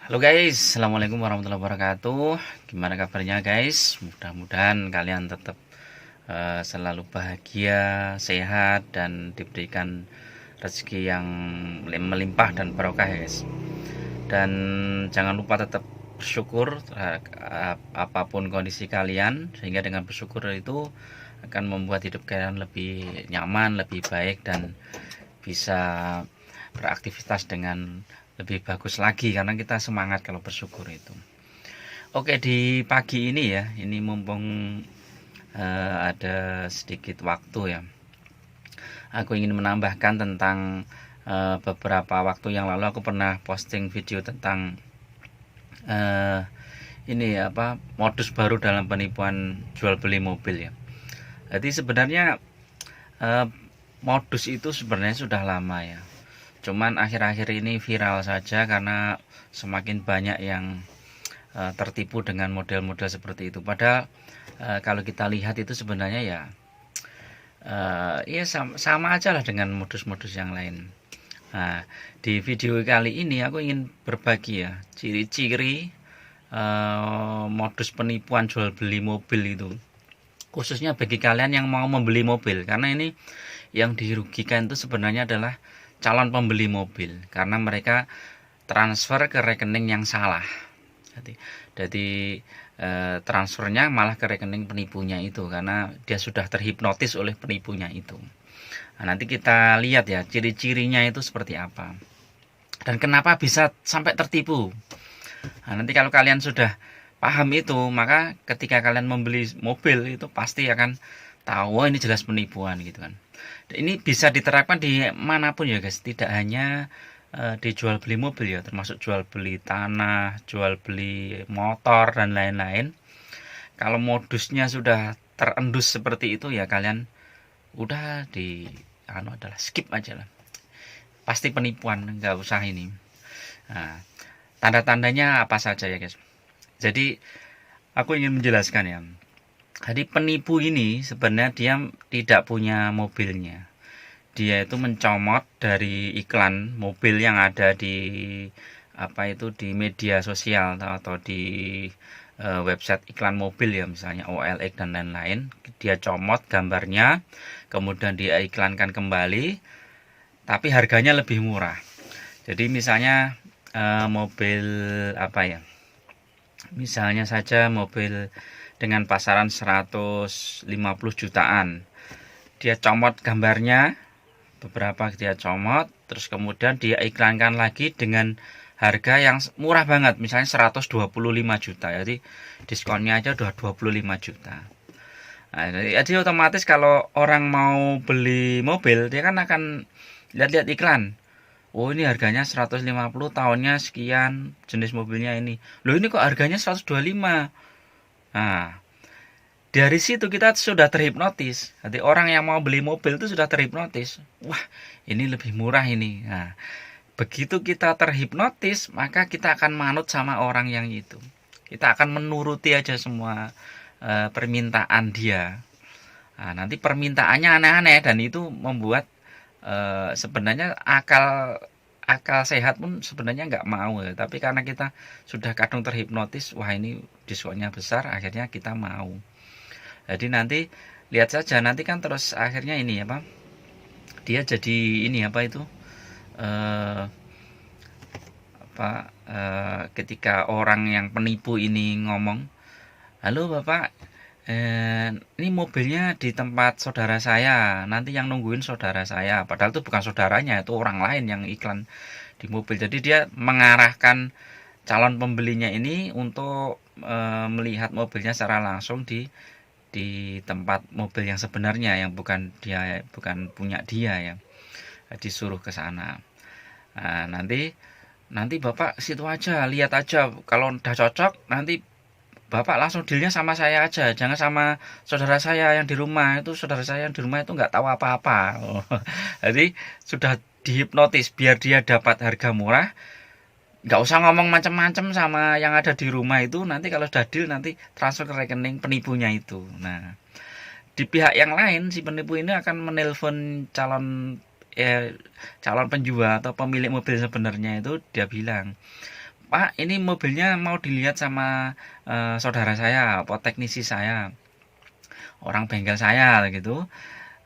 Halo guys, assalamualaikum warahmatullahi wabarakatuh. Gimana kabarnya guys? Mudah-mudahan kalian tetap selalu bahagia, sehat, dan diberikan rezeki yang melimpah dan barokah ya guys. Dan jangan lupa tetap bersyukur apapun kondisi kalian, sehingga dengan bersyukur itu akan membuat hidup kalian lebih nyaman, lebih baik, dan bisa beraktivitas dengan lebih bagus lagi karena kita semangat kalau bersyukur itu. Oke, di pagi ini ya, ini mumpung ada sedikit waktu ya, aku ingin menambahkan tentang beberapa waktu yang lalu aku pernah posting video tentang ini apa, modus baru dalam penipuan jual beli mobil ya. Jadi sebenarnya eh, modus itu sebenarnya sudah lama ya, cuman akhir-akhir ini viral saja karena semakin banyak yang tertipu dengan model-model seperti itu. Padahal kalau kita lihat itu sebenarnya ya sama aja lah dengan modus-modus yang lain. Nah, di video kali ini aku ingin berbagi ya ciri-ciri modus penipuan jual beli mobil itu, khususnya bagi kalian yang mau membeli mobil, karena ini yang dirugikan itu sebenarnya adalah calon pembeli mobil karena mereka transfer ke rekening yang salah. Jadi transfernya malah ke rekening penipunya itu karena dia sudah terhipnotis oleh penipunya itu. Nah, nanti kita lihat ya ciri-cirinya itu seperti apa dan kenapa bisa sampai tertipu. Nah, nanti kalau kalian sudah paham itu, maka ketika kalian membeli mobil itu pasti akan tahu, oh ini jelas penipuan gitu kan. Dan ini bisa diterapkan di manapun ya guys, tidak hanya di jual beli mobil ya, termasuk jual beli tanah, jual beli motor dan lain-lain. Kalau modusnya sudah terendus seperti itu ya kalian udah adalah skip aja lah. Pasti penipuan, nggak usah ini. Nah, tanda-tandanya apa saja ya guys. Jadi aku ingin menjelaskan ya. Jadi penipu ini sebenarnya dia tidak punya mobilnya. Dia itu mencomot dari iklan mobil yang ada di di media sosial atau di website iklan mobil ya, misalnya OLX dan lain-lain. Dia comot gambarnya, kemudian dia iklankan kembali, tapi harganya lebih murah. Jadi misalnya mobil apa ya? Misalnya saja mobil dengan pasaran 150 jutaan. Dia comot gambarnya, beberapa dia comot, terus kemudian dia iklankan lagi dengan harga yang murah banget, misalnya 125 juta. Jadi diskonnya aja udah 25 juta. Nah, jadi otomatis kalau orang mau beli mobil, dia kan akan lihat-lihat iklan. Oh, ini harganya 150, tahunnya sekian, jenis mobilnya ini. Loh, ini kok harganya 125. Nah, dari situ kita sudah terhipnotis. Jadi orang yang mau beli mobil itu sudah terhipnotis. Wah, ini lebih murah ini. Nah, begitu kita terhipnotis, maka kita akan manut sama orang yang itu. Kita akan menuruti aja semua permintaan dia. Nah, nanti permintaannya aneh-aneh dan itu membuat sebenarnya akal akal sehat pun sebenarnya nggak mau ya. Tapi karena kita sudah kadung terhipnotis, wah ini diskonnya besar, akhirnya kita mau. Jadi nanti lihat saja, nanti kan terus akhirnya ini apa? Dia jadi ini apa itu? Eh, Ketika orang yang penipu ini ngomong, "Halo Bapak, ini mobilnya di tempat saudara saya. Nanti yang nungguin saudara saya." Padahal itu bukan saudaranya, itu orang lain yang iklan di mobil. Jadi dia mengarahkan calon pembelinya ini untuk melihat mobilnya secara langsung di tempat mobil yang sebenarnya, yang bukan punya dia ya, disuruh ke sana. Nah, nanti nanti bapak situ aja, lihat aja, kalau udah cocok nanti bapak langsung dealnya sama saya aja, jangan sama saudara saya yang di rumah. Itu saudara saya yang di rumah itu nggak tahu apa-apa. Jadi sudah dihipnotis biar dia dapat harga murah, nggak usah ngomong macam-macam sama yang ada di rumah itu. Nanti kalau sudah deal nanti transfer ke rekening penipunya itu. Nah, di pihak yang lain si penipu ini akan menelpon calon penjual atau pemilik mobil sebenarnya itu. Dia bilang, Pak, ini mobilnya mau dilihat sama saudara saya, apa teknisi saya, orang bengkel saya gitu.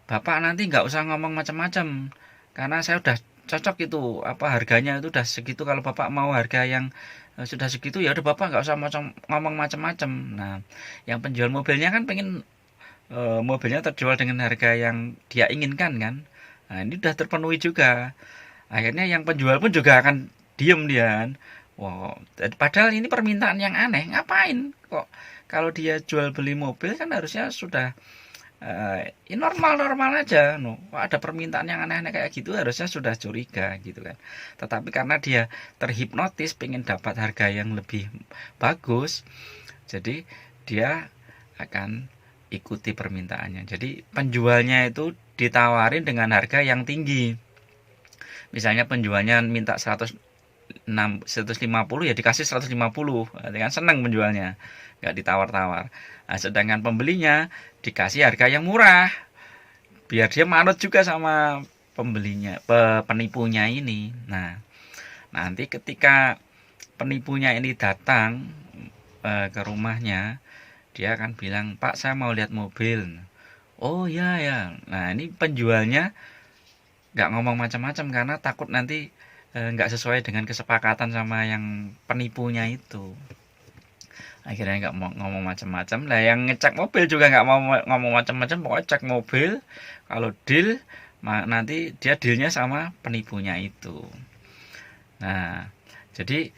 Bapak nanti nggak usah ngomong macam-macam, karena saya udah cocok itu apa harganya itu udah segitu. Kalau bapak mau harga yang sudah segitu, ya udah bapak nggak usah ngomong macam-macam. Nah, yang penjual mobilnya kan pengen mobilnya terjual dengan harga yang dia inginkan kan. Nah, ini udah terpenuhi juga. Akhirnya yang penjual pun juga akan diem dia kan. Wow, padahal ini permintaan yang aneh. Ngapain kok kalau dia jual beli mobil kan harusnya sudah ini normal-normal aja. No, kok ada permintaan yang aneh-aneh kayak gitu harusnya sudah curiga gitu kan. Tetapi karena dia terhipnotis pengen dapat harga yang lebih bagus, jadi dia akan ikuti permintaannya. Jadi penjualnya itu ditawarin dengan harga yang tinggi. Misalnya penjualnya minta 150 ya dikasih 150, berarti kan senang penjualnya, nggak ditawar-tawar. Nah, sedangkan pembelinya dikasih harga yang murah, biar dia manut juga sama pembelinya, penipunya ini. Nah, nanti ketika penipunya ini datang ke rumahnya, dia akan bilang, Pak, saya mau lihat mobil. Oh ya ya. Nah, ini penjualnya nggak ngomong macam-macam karena takut nanti nggak sesuai dengan kesepakatan sama yang penipunya itu. Akhirnya nggak mau ngomong macam-macam lah. Yang ngecek mobil juga nggak mau ngomong macam-macam, pokoknya cek mobil. Kalau deal nanti dia dealnya sama penipunya itu. Nah, jadi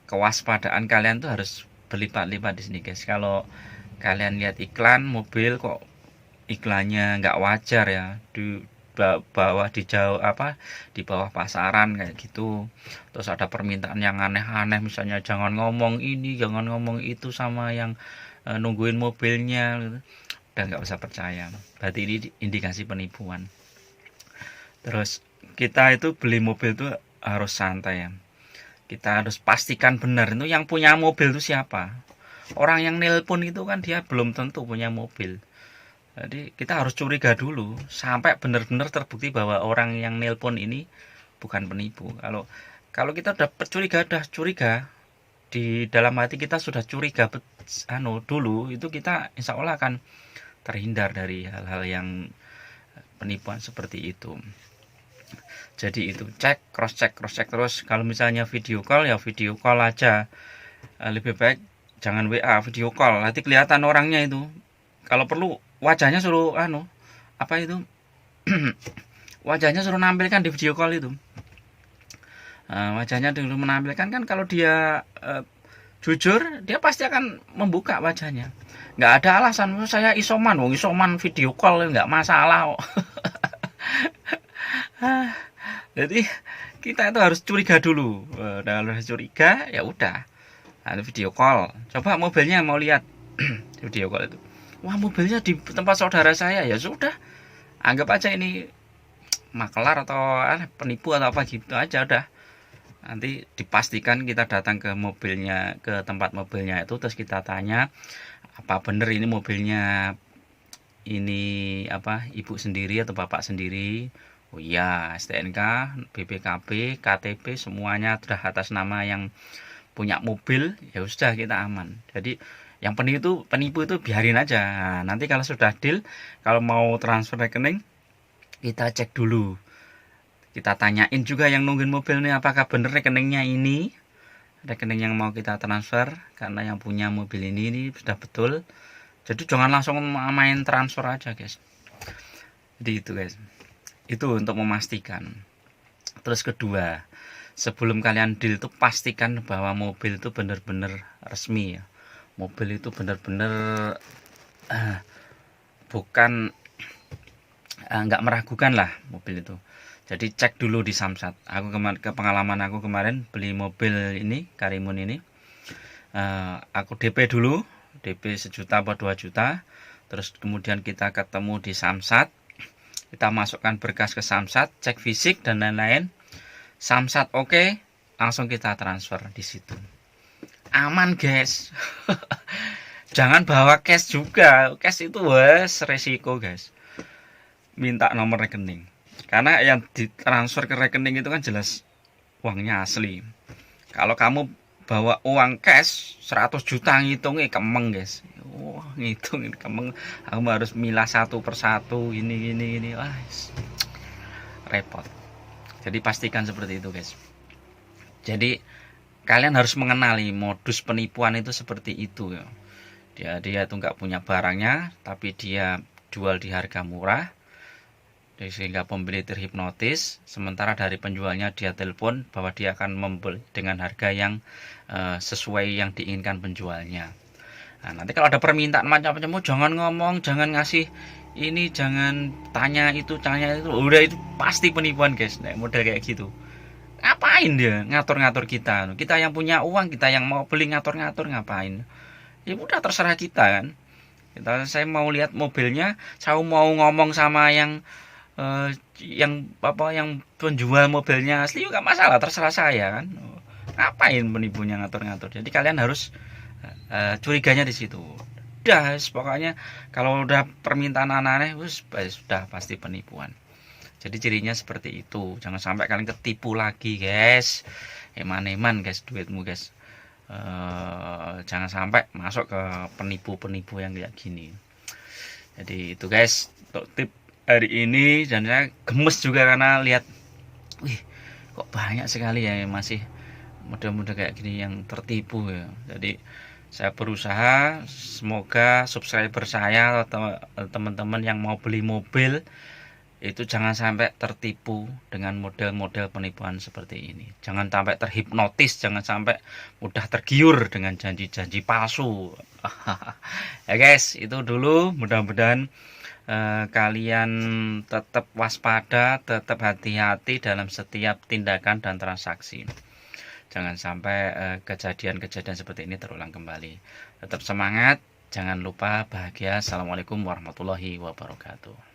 kewaspadaan kalian tuh harus berlipat-lipat di sini guys. Kalau kalian lihat iklan mobil kok iklannya nggak wajar ya, di bawah di jauh apa di bawah pasaran kayak gitu, terus ada permintaan yang aneh-aneh, misalnya jangan ngomong ini jangan ngomong itu sama yang nungguin mobilnya gitu. Udah nggak usah percaya, berarti ini indikasi penipuan. Terus kita itu beli mobil itu harus santai ya, kita harus pastikan benar itu yang punya mobil itu siapa. Orang yang nelpon itu kan dia belum tentu punya mobil. Jadi kita harus curiga dulu sampai benar-benar terbukti bahwa orang yang nelpon ini bukan penipu. Kalau kita udah curiga di dalam hati kita sudah curiga dulu, itu kita insya Allah akan terhindar dari hal-hal yang penipuan seperti itu. Jadi itu cross check terus. Kalau misalnya video call ya video call aja. Lebih baik jangan WA, video call. Nanti kelihatan orangnya itu. Kalau perlu wajahnya suruh apa itu wajahnya suruh nampilkan di video call itu. Wajahnya dulu menampilkan kan, kalau dia jujur dia pasti akan membuka wajahnya, nggak ada alasan saya isoman video call nggak masalah kok. Jadi kita itu harus curiga dulu. Kalau curiga ya udah video call, coba mobilnya mau lihat. Video call itu, wah mobilnya di tempat saudara saya, ya sudah anggap aja ini makelar atau penipu atau apa gitu aja udah. Nanti dipastikan kita datang ke mobilnya, ke tempat mobilnya itu, terus kita tanya apa bener ini mobilnya ini apa ibu sendiri atau bapak sendiri. Oh iya, STNK, BPKB, KTP semuanya sudah atas nama yang punya mobil, ya sudah kita aman. Jadi yang penipu itu biarin aja. Nah, nanti kalau sudah deal, kalau mau transfer rekening, kita cek dulu. Kita tanyain juga yang nungguin mobil ini apakah bener rekeningnya ini, rekening yang mau kita transfer, karena yang punya mobil ini sudah betul. Jadi jangan langsung main transfer aja guys. Jadi itu guys, itu untuk memastikan. Terus kedua, sebelum kalian deal tuh pastikan bahwa mobil itu benar-benar resmi ya. Mobil itu benar-benar bukan nggak meragukan lah mobil itu. Jadi cek dulu di Samsat. Pengalaman aku kemarin beli mobil ini Karimun ini, aku DP dulu, DP 1 juta atau 2 juta. Terus kemudian kita ketemu di Samsat, kita masukkan berkas ke Samsat, cek fisik dan lain-lain. Samsat oke, langsung kita transfer di situ. Aman guys. Jangan bawa cash juga, cash itu wes resiko guys. Minta nomor rekening, karena yang ditransfer ke rekening itu kan jelas uangnya asli. Kalau kamu bawa uang cash 100 juta ngitungnya kemeng guys. Wah, ngitung ini kemeng, kamu harus milah satu persatu ini. Wah, repot. Jadi pastikan seperti itu guys. Jadi kalian harus mengenali modus penipuan itu seperti itu ya. Dia tuh nggak punya barangnya, tapi dia jual di harga murah, sehingga pembeli terhipnotis. Sementara dari penjualnya dia telepon bahwa dia akan membeli dengan harga yang sesuai yang diinginkan penjualnya. Nah, nanti kalau ada permintaan macam-macam, jangan ngomong, jangan ngasih ini, jangan tanya itu, udah itu pasti penipuan guys. Nah, model kayak gitu. Ngapain dia ngatur-ngatur kita? Kita yang punya uang, kita yang mau beli ngatur-ngatur ngapain? Ya udah terserah kita kan. Saya mau lihat mobilnya, saya mau ngomong sama yang penjual mobilnya asli juga masalah, terserah saya kan. Ngapain penipunya ngatur-ngatur? Jadi kalian harus curiganya di situ. Udah, pokoknya kalau udah permintaan aneh-aneh, sudah pasti penipuan. Jadi cirinya seperti itu. Jangan sampai kalian ketipu lagi, guys. Eman-eman, guys, duitmu, guys. Jangan sampai masuk ke penipu-penipu yang kayak gini. Jadi itu, guys, untuk tip hari ini. Dan saya gemes juga karena lihat, wih, kok banyak sekali ya yang masih muda-muda kayak gini yang tertipu ya. Jadi saya berusaha, semoga subscriber saya atau teman-teman yang mau beli mobil itu jangan sampai tertipu dengan model-model penipuan seperti ini. Jangan sampai terhipnotis, jangan sampai mudah tergiur dengan janji-janji palsu. Ya guys, itu dulu. Mudah-mudahan kalian tetap waspada, tetap hati-hati dalam setiap tindakan dan transaksi. Jangan sampai kejadian-kejadian seperti ini terulang kembali. Tetap semangat, jangan lupa bahagia. Assalamualaikum warahmatullahi wabarakatuh.